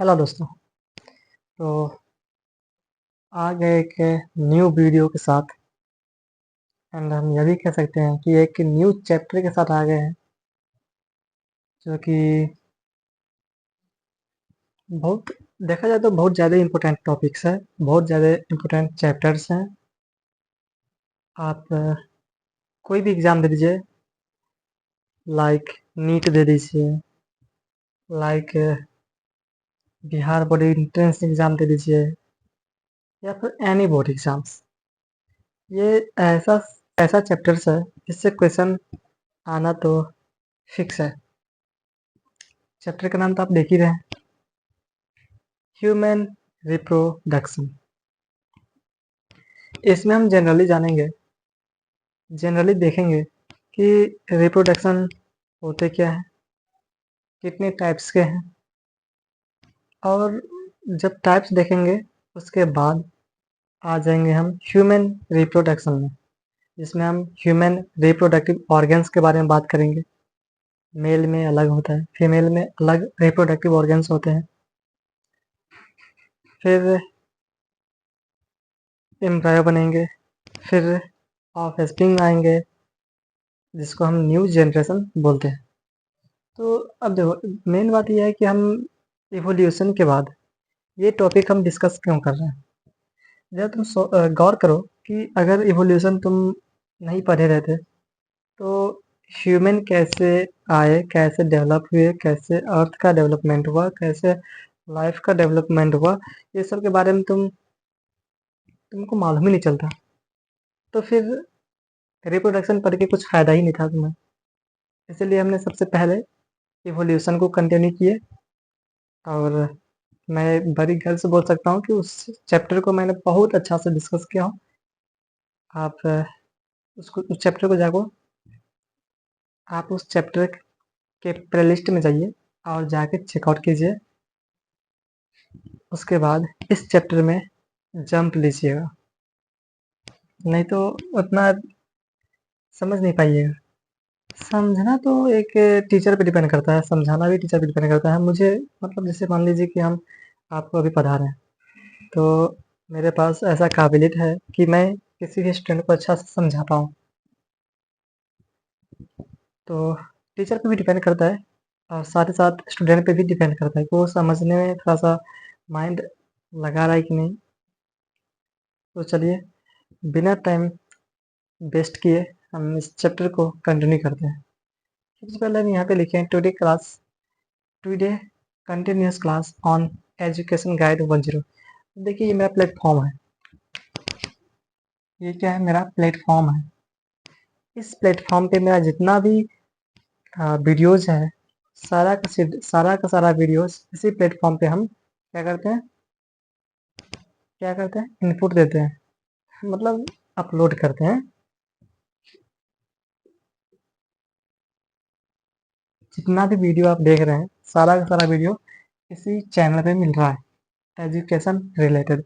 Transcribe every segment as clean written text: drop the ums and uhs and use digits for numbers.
Hello दोस्तों। तो आ गए एक न्यू वीडियो के साथ। एंड हम यह भी कह सकते हैं कि एक न्यू चैप्टर के साथ आ गए हैं, जो कि बहुत देखा जाए तो बहुत ज़्यादा इम्पोर्टेंट टॉपिक्स है, बहुत ज़्यादा इम्पोर्टेंट चैप्टर्स हैं। आप कोई भी एग्ज़ाम दे दीजिए, लाइक नीट दे दीजिए, like Bihar board entrance exam दे दीजिए, या फिर एनी बोर्ड एग्ज़ाम्स। ये ऐसा ऐसा चैप्टर्स है जिससे क्वेश्चन आना तो फिक्स है। चैप्टर का नाम तो आप देख ही रहे हैं, ह्यूमन रिप्रोडक्शन। इसमें हम जनरली देखेंगे कि रिप्रोडक्शन होते क्या है, कितने टाइप्स के हैं, और जब टाइप्स देखेंगे उसके बाद आ जाएंगे हम ह्यूमन रिप्रोडक्शन में, जिसमें हम ह्यूमन रिप्रोडक्टिव ऑर्गन्स के बारे में बात करेंगे। मेल में अलग होता है, फीमेल में अलग रिप्रोडक्टिव ऑर्गन्स होते हैं। फिर एम्ब्रायो बनेंगे, फिर ऑफस्प्रिंग आएंगे, जिसको हम न्यू जनरेशन बोलते हैं। तो अब देखो, मेन बात यह है कि हम इवोल्यूशन के बाद ये टॉपिक हम डिस्कस क्यों कर रहे हैं। जब तुम गौर करो कि अगर इवोल्यूशन तुम नहीं पढ़े रहते तो ह्यूमन कैसे आए, कैसे डेवलप हुए, कैसे अर्थ का डेवलपमेंट हुआ, कैसे लाइफ का डेवलपमेंट हुआ, ये सब के बारे में तुमको मालूम ही नहीं चलता। तो फिर रिप्रोडक्शन पढ़ के कुछ फ़ायदा ही नहीं था तुम्हें। इसलिए हमने सबसे पहले इवोल्यूशन को कंटिन्यू किए, और मैं बड़ी गर्व से बोल सकता हूँ कि उस चैप्टर को मैंने बहुत अच्छा से डिस्कस किया हूँ। आप उस चैप्टर को जाको, आप उस चैप्टर के प्लेलिस्ट में जाइए और जाके चेकआउट कीजिए। उसके बाद इस चैप्टर में जंप लीजिएगा, नहीं तो उतना समझ नहीं पाइएगा। समझना तो एक टीचर पे डिपेंड करता है, समझाना भी टीचर पे डिपेंड करता है। मुझे मतलब जैसे मान लीजिए कि हम आपको अभी पढ़ा रहे हैं, तो मेरे पास ऐसा काबिलियत है कि मैं किसी भी स्टूडेंट को अच्छा से समझा पाऊँ। तो टीचर पे भी डिपेंड करता है, और साथ ही साथ स्टूडेंट पे भी डिपेंड करता है कि वो समझने में थोड़ा-सा माइंड लगा रहा है कि नहीं। तो चलिए, बिना टाइम वेस्ट किए हम इस चैप्टर को कंटिन्यू करते हैं। सबसे पहले हम यहाँ पे लिखे हैं today continuous class on education guide 10। देखिए, ये मेरा प्लेटफ़ॉर्म है। ये क्या है? मेरा प्लेटफ़ॉर्म है। इस प्लेटफ़ॉर्म पे मेरा जितना भी वीडियोज़ है, सारा का सारा वीडियोज़ इसी प्लेटफ़ॉर्म पे हम क्या करते हैं? इनपुट देते हैं, मतलब अपलोड करते हैं। जितना भी वीडियो आप देख रहे हैं, सारा का सारा वीडियो इसी चैनल पे मिल रहा है, एजुकेशन रिलेटेड।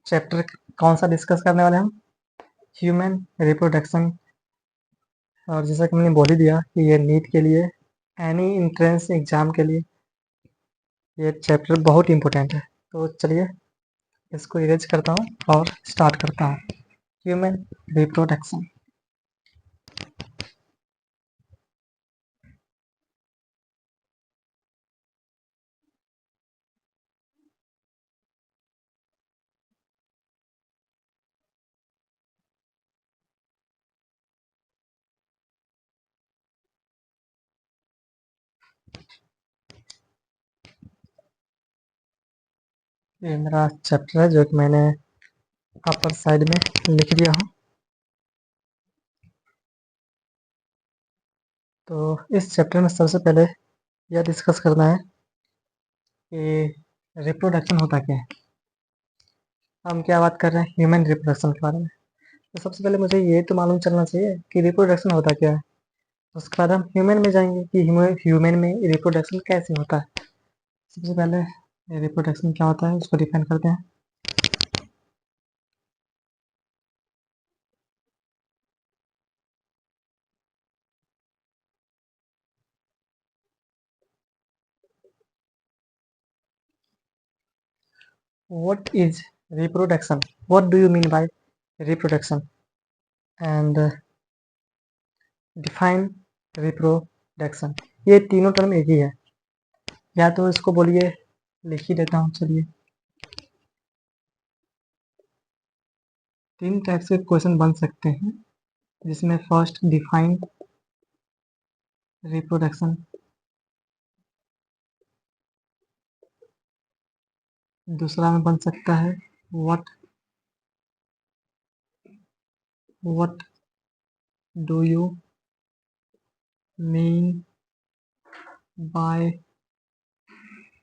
चैप्टर कौन सा डिस्कस करने वाले हैं हम? Human reproduction. और जैसा कि मैंने बोल ही दिया कि ये नीट के लिए, एनी एंट्रेंस एग्ज़ाम के लिए ये चैप्टर बहुत इम्पोर्टेंट है। तो चलिए, इसको इरेज करता हूँ और स्टार्ट करता हूँ। Human reproduction. ये मेरा चैप्टर है जो कि मैंने अपर साइड में लिख दिया हूँ। तो इस चैप्टर में सबसे पहले यह डिस्कस करना है कि रिप्रोडक्शन होता क्या है। हम क्या बात कर रहे हैं? ह्यूमन रिप्रोडक्शन के बारे में। तो सबसे पहले मुझे ये तो मालूम चलना चाहिए कि रिप्रोडक्शन होता क्या है। उसके बाद हम ह्यूमन में जाएंगे कि ह्यूमन में रिप्रोडक्शन कैसे होता है। सबसे पहले रिप्रोडक्शन क्या होता है उसको डिफाइन करते हैं। what is reproduction, what do you mean by reproduction, and define reproduction। ये तीनों टर्म एक ही है, या तो इसको बोलिए, लिख ही देता हूँ चलिए। तीन टाइप्स के क्वेश्चन बन सकते हैं, जिसमें फर्स्ट डिफाइन रिप्रोडक्शन, दूसरा में बन सकता है what do you mean by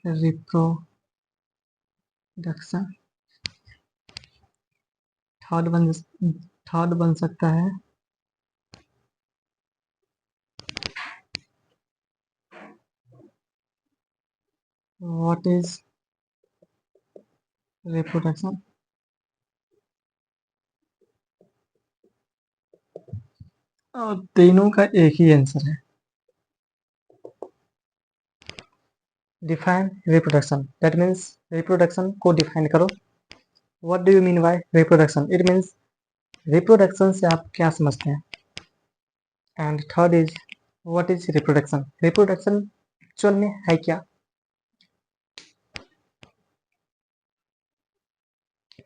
reproduction. Third बन सकता है व्हाट इज रिप्रोडक्शन। और तीनों का एक ही आंसर है, define reproduction. That means reproduction को डिफाइन करो। What do you mean by reproduction, it means reproduction से आप क्या समझते हैं। And third is what is reproduction, reproduction actual में है क्या।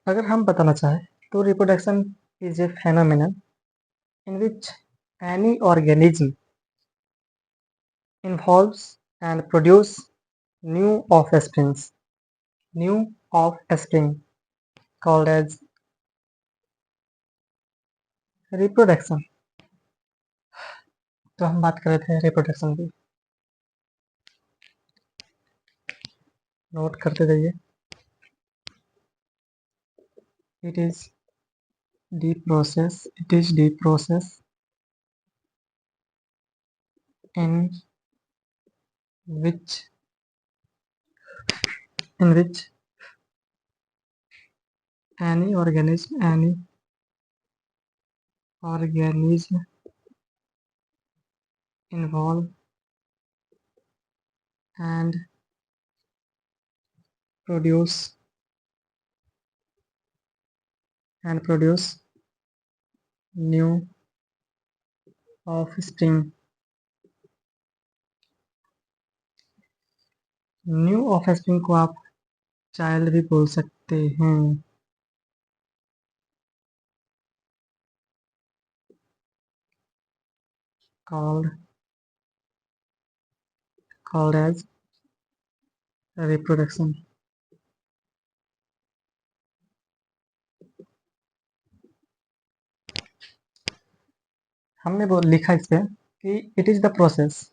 अगर हम बताना चाहें तो reproduction is a phenomenon in which any organism involves and produce new offspring called as reproduction। तो हम बात कर रहे थे रिप्रोडक्शन की, नोट करते जाइए। it is the process in which any organism involve and produce new offspring। New offspring को आप चाइल्ड भी बोल सकते हैं, called as reproduction। हमने वो लिखा इस पे कि it is the process,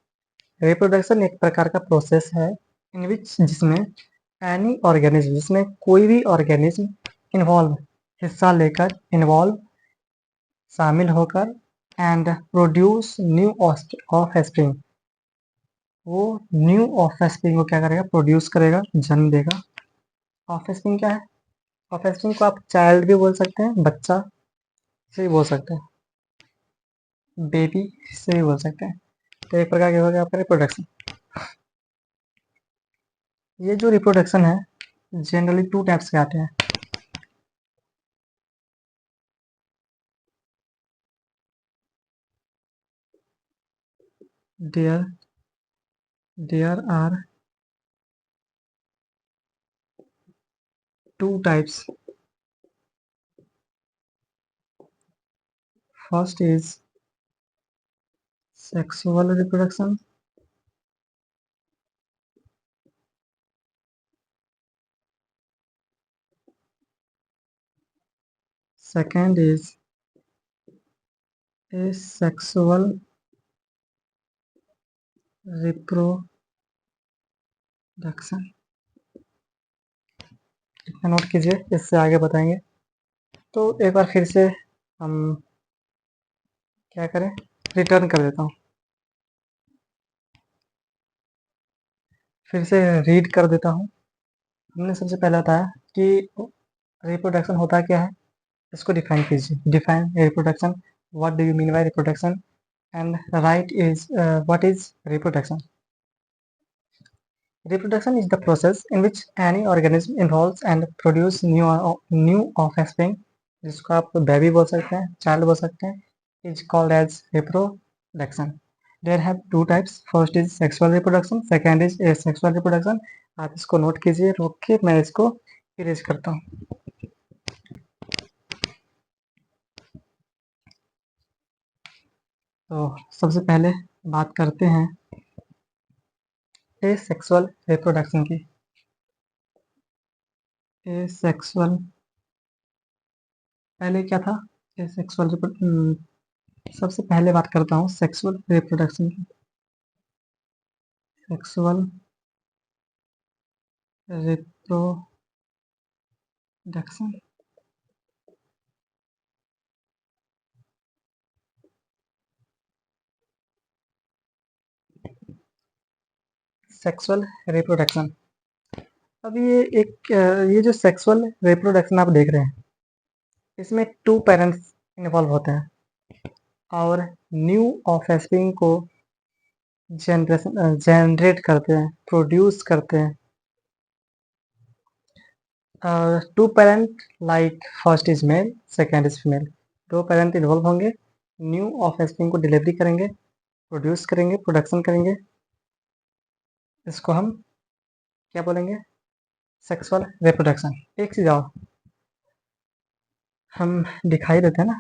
reproduction एक प्रकार का प्रोसेस है इन विच, जिसमें एनी ऑर्गेनिज्म, जिसमें कोई भी ऑर्गेनिज्म इन्वॉल्व, हिस्सा लेकर, इन्वॉल्व शामिल होकर, एंड प्रोड्यूस न्यू ऑफस्प्रिंग, वो न्यू ऑफस्प्रिंग को क्या करेगा, प्रोड्यूस करेगा, जन्म देगा। ऑफस्प्रिंग क्या है, ऑफस्प्रिंग को आप चाइल्ड भी बोल सकते हैं, बच्चा से भी बोल सकते हैं, बेबी से भी बोल सकते हैं। तो एक प्रकार के हो गया आपका रिप्रोडक्शन। ये जो रिप्रोडक्शन है जनरली टू टाइप्स के आते हैं। There are two types. First is sexual reproduction, second is asexual reproduction। इतना नोट कीजिए, इससे आगे बताएंगे। तो एक बार फिर से हम क्या करें, रिटर्न कर देता हूँ, फिर से रीड कर देता हूँ। हमने सबसे पहले बताया कि रिप्रोडक्शन होता क्या है, इसको डिफाइन कीजिए। Define reproduction, what do you mean by reproduction, and right is what is reproduction. Reproduction is the process in which any organism involves and produce new offspring, जिसको आप बेबी बोल सकते हैं, चाइल्ड बोल सकते हैं, is called as reproduction. There have two types. First is sexual reproduction, second is asexual reproduction. आप इसको नोट कीजिए, रोक के मैं इसको इरेज करता हूँ. तो सबसे पहले बात करते हैं एसेक्सुअल रिप्रोडक्शन की. एसेक्सुअल पहले क्या था? एसेक्सुअल सबसे पहले बात करता हूँ सेक्सुअल रिप्रोडक्शन की. Sexual reproduction sexual reproduction. अब ये जो सेक्सुअल रिप्रोडक्शन आप देख रहे हैं, इसमें 2 पेरेंट्स इन्वॉल्व होते हैं और न्यू ऑफस्प्रिंग को जनरेट करते हैं, प्रोड्यूस करते हैं. 2 parent like first is male, second is female. 2 parent involve होंगे, न्यू ऑफस्प्रिंग को डिलीवरी करेंगे, प्रोड्यूस करेंगे, प्रोडक्शन करेंगे. इसको हम क्या बोलेंगे? Sexual reproduction. एक चीज और हम दिखाई देते हैं ना,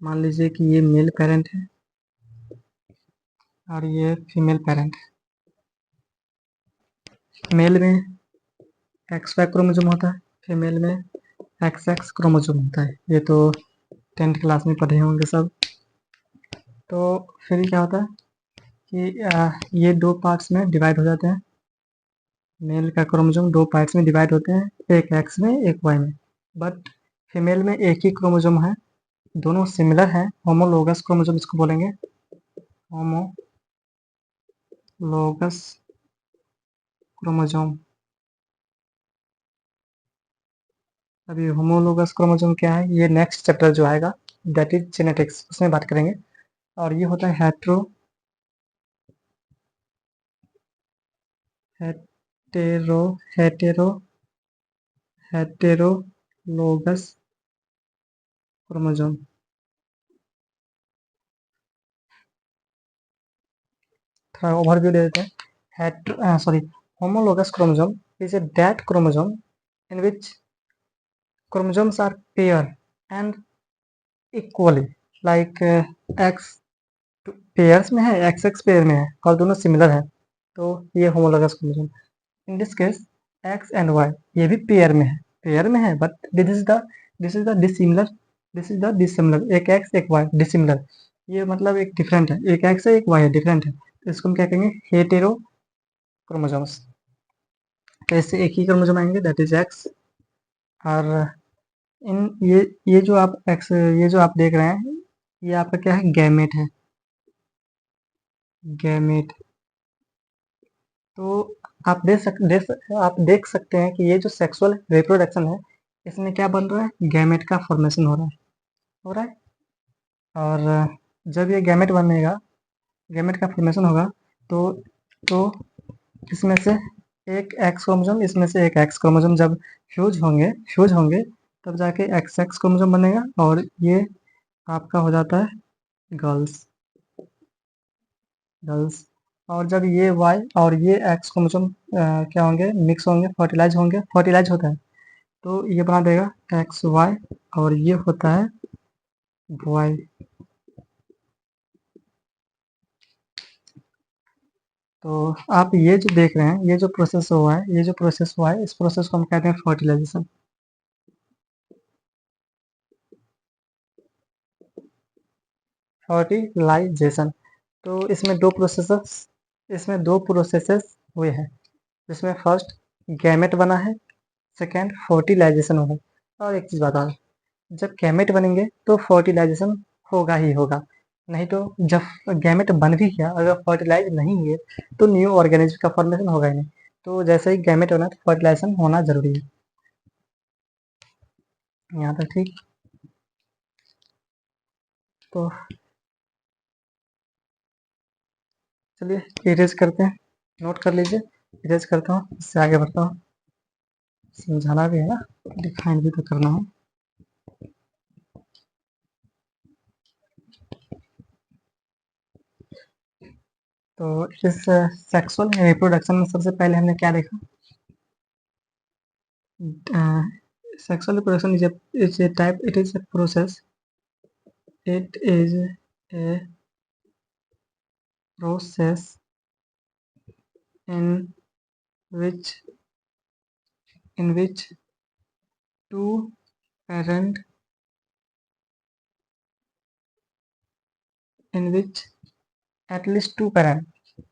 मान लीजिए कि ये मेल पेरेंट है और ये फीमेल पेरेंट है. मेल में XY क्रोमोसोम होता है, फीमेल में XX क्रोमोसोम होता है. ये तो 10th क्लास में पढ़े होंगे सब. तो फिर क्या होता है कि ये 2 पार्ट्स में डिवाइड हो जाते हैं. मेल का क्रोमोसोम 2 पार्ट्स में डिवाइड होते हैं, एक X में एक Y में. बट फीमेल में एक ही क्रोमोसोम है, दोनों सिमिलर हैं. होमोलोगस क्रोमोसोम इसको बोलेंगे, होमोलोगस क्रोमोसोम. अभी होमोलोगस क्रोमोसोम क्या है, ये नेक्स्ट चैप्टर जो आएगा दैट इज जेनेटिक्स, उसमें बात करेंगे. और ये होता है हेटेरो हेटेरो हेटेरोलोगस क्रोमोसोम. थोड़ा ओवरव्यू दे देते हैं. Homologous chromosome is a that chromosome in which chromosomes are pair and equally like x pairs में है, XX पेयर में है और दोनों सिमिलर है, तो ये homologous chromosome. In this case X and Y ये भी पेयर में है but this is the dissimilar. एक X एक Y डिसिमिलर, ये मतलब एक डिफरेंट है. एक X है एक Y है, डिफरेंट है. तो इसको हम क्या कहेंगे? Hetero chromosomes. तो इससे एक ही क्रोमोसोम आएंगे दैट इज X. और इन ये जो आप ये जो आप देख रहे हैं, ये आपका क्या है? गैमेट है, गैमेट. तो आप देख सकते हैं कि ये जो सेक्सुअल रिप्रोडक्शन है, इसमें क्या बन रहा है? गैमेट का फॉर्मेशन हो रहा है. और जब ये गैमेट बनेगा, गैमेट का फॉर्मेशन होगा, तो तो इसमें से एक एक्स क्रोमोसोम, इसमें से एक एक्स क्रोमोसोम जब फ्यूज होंगे तब जाके XX क्रोमोसोम बनेगा और ये आपका हो जाता है गर्ल्स. और जब ये Y और ये X क्रोमोसोम क्या होंगे? मिक्स होंगे, फर्टिलाइज होता है, तो ये बना देगा XY और ये होता है Y. तो आप ये जो देख रहे हैं, ये जो प्रोसेस हुआ है, इस प्रोसेस को हम कहते हैं फर्टिलाइजेशन. फर्टिलाइजेशन. तो इसमें दो प्रोसेसेस हुए हैं, जिसमें फर्स्ट गैमेट बना है, सेकेंड फर्टिलाइजेशन हुआ है. और एक चीज़ बता, जब गैमेट बनेंगे तो फर्टिलाइजेशन होगा ही होगा, नहीं तो जब गैमेट बन भी गया, अगर फर्टिलाइज नहीं हुए तो न्यू ऑर्गेनिज्म का फॉर्मेशन होगा ही नहीं. तो जैसे ही गैमेट होना तो फर्टिलाइजेशन होना जरूरी है. यहाँ तक ठीक. तो चलिए इरेज करते हैं, नोट कर लीजिए, इरेज करता हूँ, इससे आगे बढ़ता हूँ। समझाना भी है ना, डिफाइन भी तो करना है। तो इस सेक्सुअल रिप्रोडक्शन में सबसे पहले हमने क्या देखा? Sexual reproduction is a type. It is a process. It is a process in which two parent in which at least two parent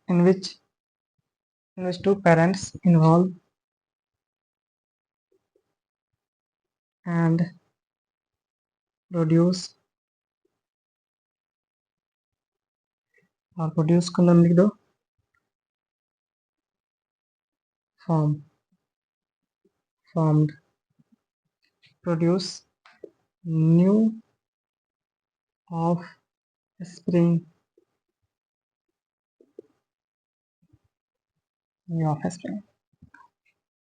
in which two parents involve and produce और produce को नाम लिख दो formed produce new offspring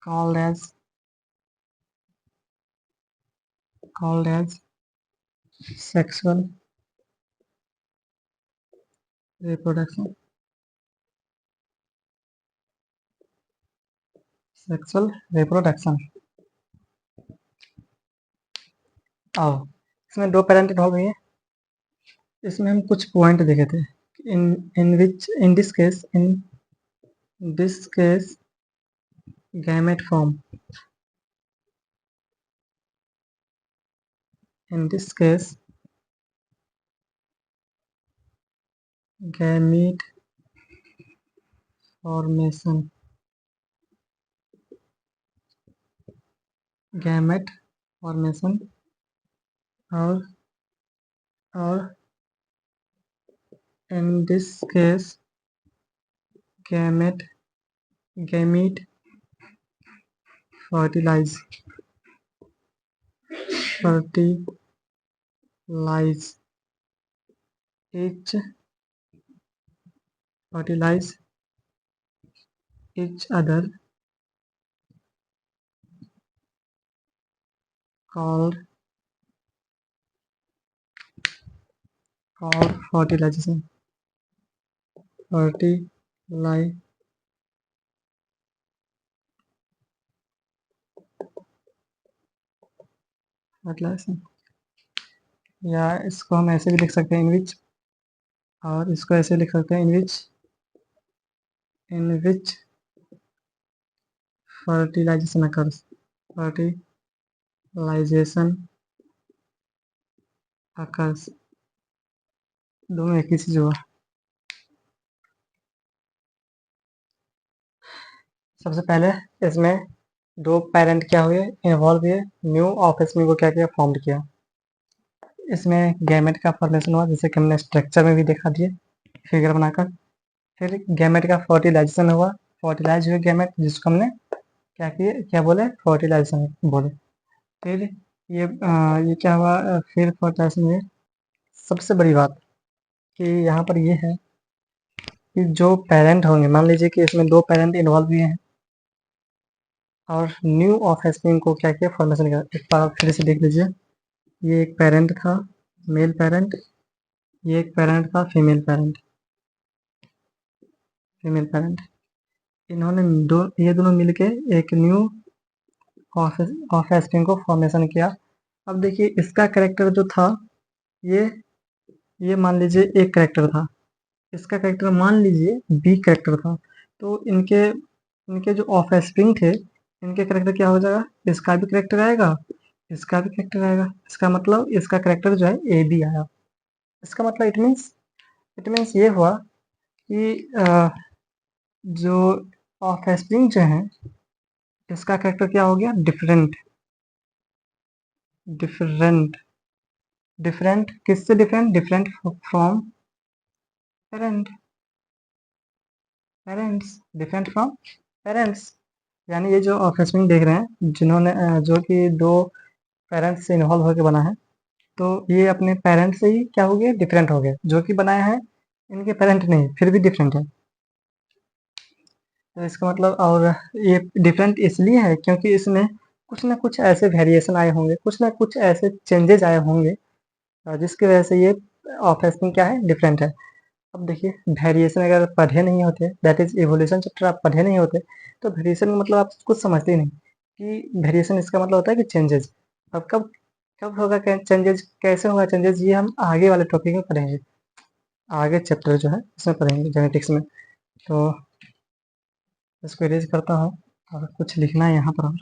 called as sexual reproduction. Sexual reproduction. आओ, इसमें दो parent involve हुए हैं। इसमें हम कुछ पॉइंट देखे थे। In this case gamete form, in this case gamete formation और in this case gamete fertilize each other called fertilization. fertilization या इसको हम ऐसे भी लिख सकते हैं इनविच, और इसको ऐसे लिख सकते हैं इनविच fertilization occurs. दोनों एक ही चीज हुआ। सबसे पहले इसमें दो पेरेंट क्या हुए, इन्वॉल्व हुए, न्यू ऑफस्प्रिंग को क्या किया, फॉर्म किया। इसमें गैमेट का फॉर्मेशन हुआ, जैसे कि हमने स्ट्रक्चर में भी देखा दिए फिगर बनाकर। फिर गैमेट का फर्टिलाइजेशन हुआ, फर्टिलाइज हुए गैमेट, जिसको हमने क्या बोले, फर्टिलाइजेशन बोले। फिर ये क्या हुआ, फिर फर्टिलाइजेशन हुए। सबसे बड़ी बात कि यहाँ पर ये है कि जो पेरेंट होंगे, मान लीजिए कि इसमें दो पेरेंट इन्वॉल्व हुए हैं और न्यू ऑफस्प्रिंग को क्या किया, फॉर्मेशन किया। एक बार फिर से देख लीजिए, ये एक पेरेंट था मेल पेरेंट, ये एक पेरेंट था फीमेल पेरेंट। इन्होंने ये दोनों मिलके एक न्यू ऑफस्प्रिंग को फॉर्मेशन किया। अब देखिए इसका कैरेक्टर जो था, ये मान लीजिए एक कैरेक्टर था, इसका कैरेक्टर मान लीजिए बी कैरेक्टर था। तो इनके जो ऑफस्प्रिंग थे, इनके कैरेक्टर क्या हो जाएगा, इसका भी कैरेक्टर आएगा, इसका भी कैरेक्टर आएगा। इसका मतलब इसका कैरेक्टर जो है ए बी आया। इसका मतलब इट मीन्स ये हुआ कि जो ऑफस्प्रिंग जो है, इसका कैरेक्टर क्या हो गया, डिफरेंट। किससे different, different from different from parents. यानी ये जो ऑफस्प्रिंग देख रहे हैं, जिन्होंने जो कि दो पेरेंट्स से इन्वॉल्व होकर बना है, तो ये अपने पेरेंट्स से ही क्या हो गए, डिफरेंट हो गए। जो कि बनाया है इनके पेरेंट नहीं, फिर भी डिफरेंट है। तो इसका मतलब, और ये डिफरेंट इसलिए है क्योंकि इसमें कुछ ना कुछ ऐसे वेरिएशन आए होंगे, कुछ ना कुछ ऐसे चेंजेज आए होंगे, जिसकी वजह से ये ऑफस्प्रिंग क्या है, डिफरेंट है। अब देखिए, वेरिएशन अगर पढ़े नहीं होते, दैट इज इवोल्यूशन चैप्टर आप पढ़े नहीं होते, तो वेरिएशन का मतलब आप कुछ समझते ही नहीं कि वेरिएशन इसका मतलब होता है कि चेंजेस। अब कब कब होगा चेंजेस, कैसे होगा चेंजेस, ये हम आगे वाले टॉपिक में पढ़ेंगे, आगे चैप्टर जो है इसमें पढ़ेंगे जेनेटिक्स में। तो इसको इरेज करता हूँ और कुछ लिखना है यहाँ पर और।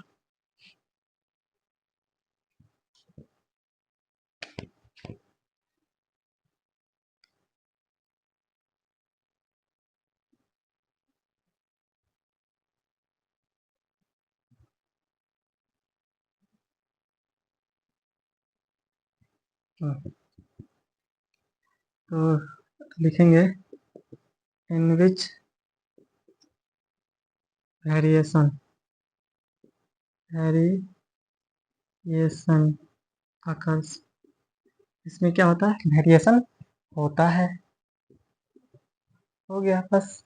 तो लिखेंगे इन विच वेरिएशन वेरिएशन अकर्स, इसमें क्या होता है, वेरिएशन होता है। हो गया बस,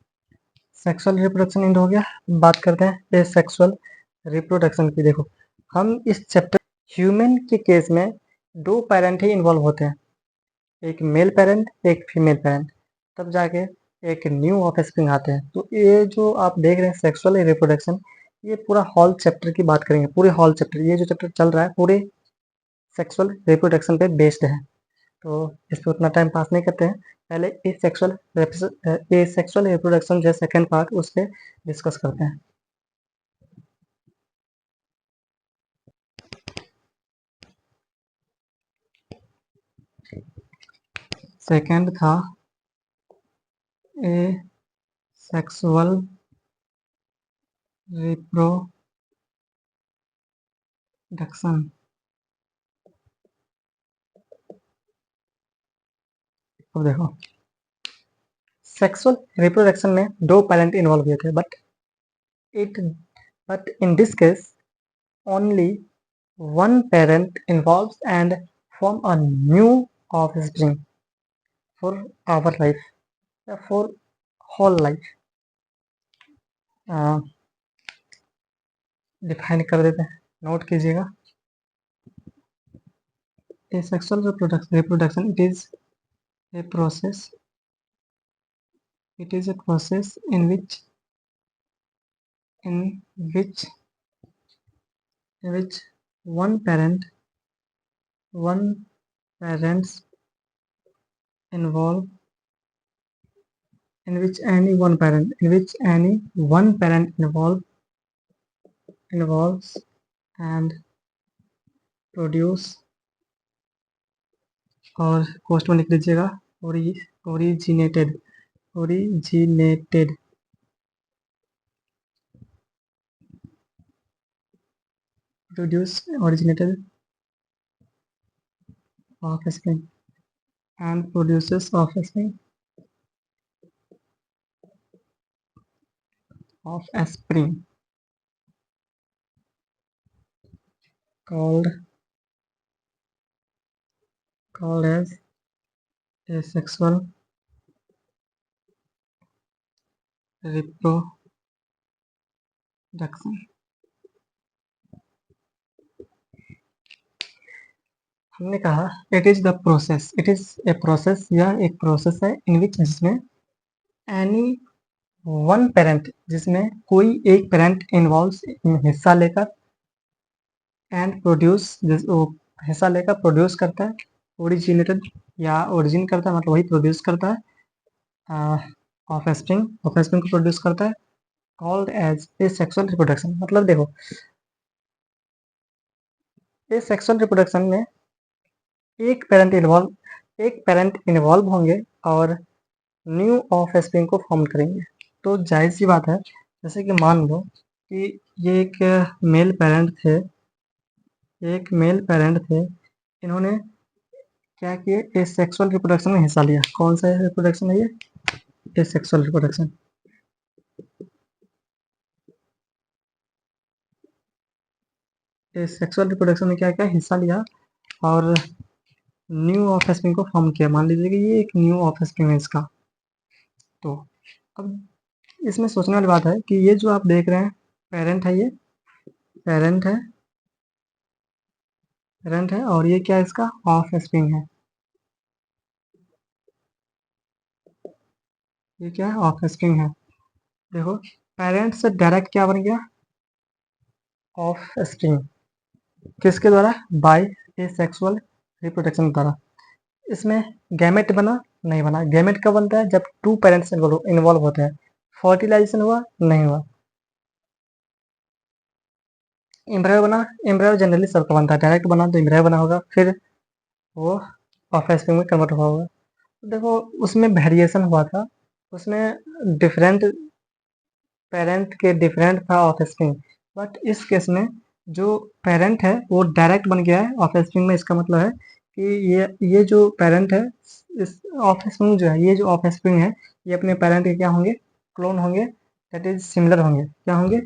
सेक्सुअल रिप्रोडक्शन एंड हो गया। बात करते हैं ए सेक्सुअल रिप्रोडक्शन की। देखो, हम इस चैप्टर ह्यूमन के केस में दो पेरेंट ही इन्वॉल्व होते हैं, एक मेल पेरेंट एक फीमेल पेरेंट, तब जाके एक न्यू ऑफस्प्रिंग आते हैं। तो ये जो आप देख रहे हैं सेक्सुअल रिप्रोडक्शन, ये पूरा हॉल चैप्टर की बात करेंगे, पूरे हॉल चैप्टर, ये जो चैप्टर चल रहा है पूरे सेक्सुअल रिप्रोडक्शन पे बेस्ड है। तो इस पर उतना टाइम पास नहीं करते हैं, पहले ए सेक्सुअल रिप्रोडक्शन जो सेकेंड पार्ट उस पर डिस्कस करते हैं। सेकेंड था ए सेक्सुअल रिप्रोडक्शन। अब देखो, सेक्सुअल रिप्रोडक्शन में दो पेरेंट इन्वॉल्व हुए थे, it but in this case only one parent involves and form a new offspring for our life, for whole life। Define कर देते हैं, नोट कीजिएगा। ए sexual reproduction a process it is a process in which one parent one parents involve in which any one parent involves and produce, और post में लिख लीजिएगा originated originated produce originated offspring and produces offspring called as asexual reproduction। हमने कहा it is the process, it is a process, यह एक process है इन विच, जिसमें एनी वन पेरेंट, जिसमें कोई एक पेरेंट इन्वॉल्व हिस्सा लेकर एंड प्रोड्यूस, हिस्सा लेकर प्रोड्यूस करता है, ओरिजिनेटेड या ओरिजिन करता है, मतलब वही प्रोड्यूस करता है ऑफस्प्रिंग को प्रोड्यूस करता है, called as asexual reproduction. मतलब देखो, ए सेक्सुअल रिप्रोडक्शन में एक पेरेंट इन्वॉल्व होंगे और न्यू ऑफस्प्रिंग को फॉर्म करेंगे। तो जाहिर सी बात है, जैसे कि मान लो कि ये एक मेल पेरेंट थे, इन्होंने क्या किए, ए सेक्सुअल रिप्रोडक्शन में हिस्सा लिया। कौन सा रिप्रोडक्शन है ये, ए सेक्सुअल रिप्रोडक्शन। ए सेक्सुअल रिप्रोडक्शन में क्या क्या हिस्सा लिया और न्यू ऑफस्प्रिंग को फॉर्म किया। मान लीजिए कि ये एक न्यू ऑफस्प्रिंग है इसका। तो अब इसमें सोचने वाली बात है कि ये जो आप देख रहे हैं पेरेंट है, ये पेरेंट है, पेरेंट है, और ये क्या है इसका ऑफ स्प्रिंग है। ये क्या है ऑफ स्प्रिंग है। देखो पेरेंट से डायरेक्ट क्या बन गया ऑफ स्प्रिंग, किसके द्वारा बाय ए सेक्सुअल रिप्रोडक्शन द्वारा। इसमें गैमेट बना नहीं बना। गैमेट कब बनता है जब टू पेरेंट्स इन्वॉल्व होते हैं। फर्टिलाइजेशन हुआ नहीं हुआ। एम्ब्रायो बना, एम्ब्रायो जनरली सबका बनता है, डायरेक्ट बना तो एम्ब्रायो बना होगा, फिर वो ऑफस्प्रिंग में कन्वर्ट हुआ होगा। तो देखो उसमें वेरिएशन हुआ था, उसमें डिफरेंट पेरेंट के डिफरेंट था ऑफस्प्रिंग। बट इस केस में जो पेरेंट है वो डायरेक्ट बन गया है ऑफस्प्रिंग में। इसका मतलब है कि ये जो पेरेंट है, इस ऑफस्प्रिंग जो है, ये जो ऑफस्प्रिंग है ये अपने पेरेंट के क्या होंगे क्लोन होंगे, दैट इज सिमिलर होंगे। क्या होंगे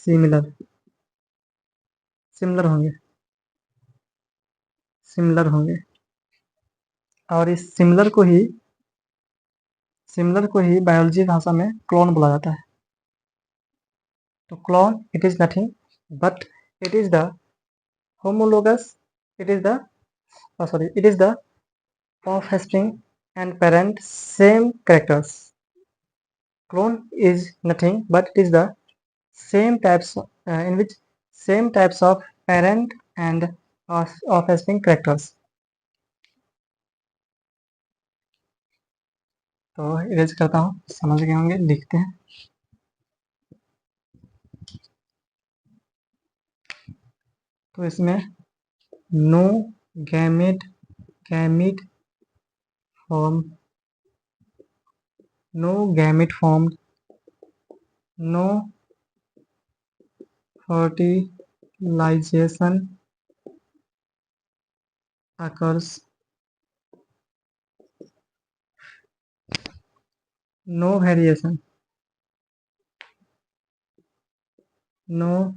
सिमिलर, सिमिलर होंगे, सिमिलर होंगे। और इस सिमिलर को ही बायोलॉजी भाषा में क्लोन बोला जाता है। तो clone it is nothing but it is the homologous, it is the it is the offspring and parent same characters. Clone is nothing but it is the same types in which same types of parent and offspring characters. तो erase करता हूँ, समझ गए होंगे, लिखते हैं। तो इसमें no gamete, gamete form, no gamete form, no fertilization occurs, no variation, no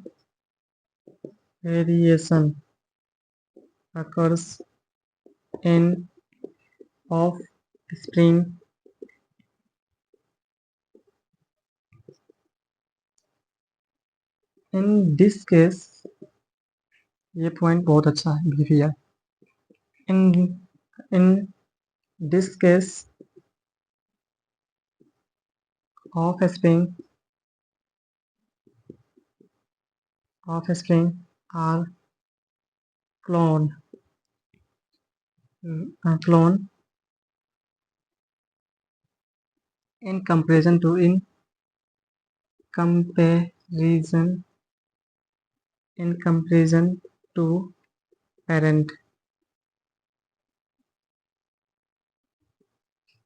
variation occurs in offspring in this case। ये पॉइंट बहुत अच्छा है भी है। In this case offspring are clone in comparison to comparison to parent।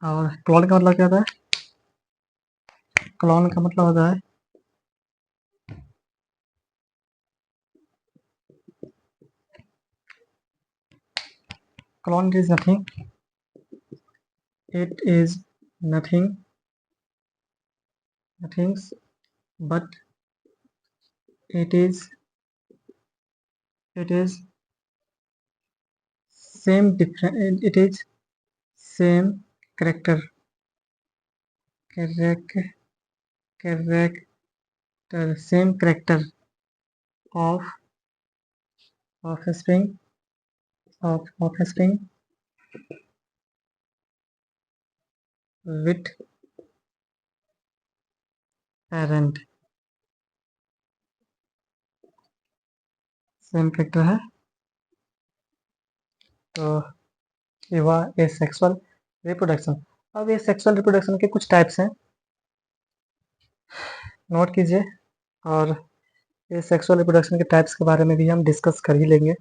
और clone का मतलब क्या होता है, क्लोन का मतलब होता है clone is nothing, it is nothing nothings but it is same different, it is same character, character same character of offspring with parent, same character है। तो ये हुआ ए सेक्सुअल रिप्रोडक्शन। अब ये सेक्सुअल रिप्रोडक्शन के कुछ टाइप्स हैं, नोट कीजिए। और ये सेक्सुअल रिप्रोडक्शन के टाइप्स के बारे में भी हम डिस्कस कर ही लेंगे।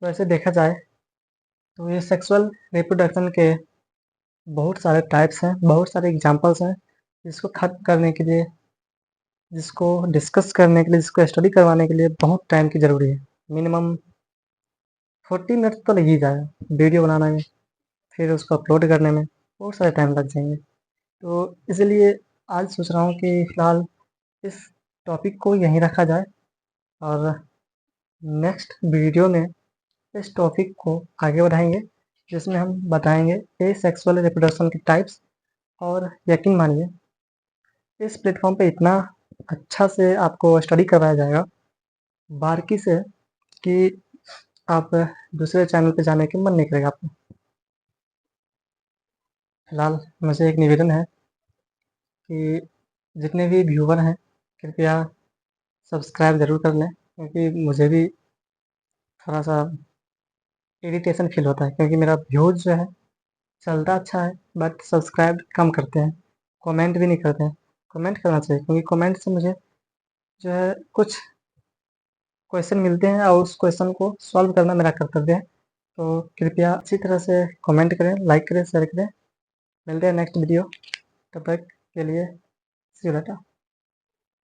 वैसे देखा जाए तो ये सेक्सुअल रिप्रोडक्शन के बहुत सारे टाइप्स हैं, बहुत सारे एग्जांपल्स हैं, जिसको खत्म करने के लिए, जिसको डिस्कस करने के लिए, जिसको स्टडी करवाने के लिए बहुत टाइम की ज़रूरी है। मिनिमम 40 मिनट तो लग ही जाएगा वीडियो बनाने में, फिर उसको अपलोड करने में बहुत सारे टाइम लग जाएंगे। तो इसलिए आज सोच रहा हूँ कि फ़िलहाल इस टॉपिक को यहीं रखा जाए और नेक्स्ट वीडियो में इस टॉपिक को आगे बढ़ाएंगे, जिसमें हम बताएंगे ए सेक्सुअल रिप्रोडक्शन के टाइप्स और यकीन मानिए इस प्लेटफॉर्म पे इतना अच्छा से आपको स्टडी करवाया जाएगा बारीकी से कि आप दूसरे चैनल पे जाने के मन नहीं करेगा आपको। फिलहाल मुझे एक निवेदन है कि जितने भी व्यूवर हैं कृपया सब्सक्राइब ज़रूर कर लें, क्योंकि मुझे भी थोड़ा सा इरिटेशन फील होता है, क्योंकि मेरा व्यूज़ जो है चलता अच्छा है बट सब्सक्राइब कम करते हैं, कमेंट भी नहीं करते हैं। कमेंट करना चाहिए, क्योंकि कमेंट से मुझे जो है कुछ क्वेश्चन मिलते हैं और उस क्वेश्चन को सॉल्व करना मेरा कर्तव्य है। तो कृपया अच्छी तरह से कमेंट करें, लाइक करें, शेयर करें। मिलते हैं नेक्स्ट वीडियो, तब तक के लिए सी यू लेटर।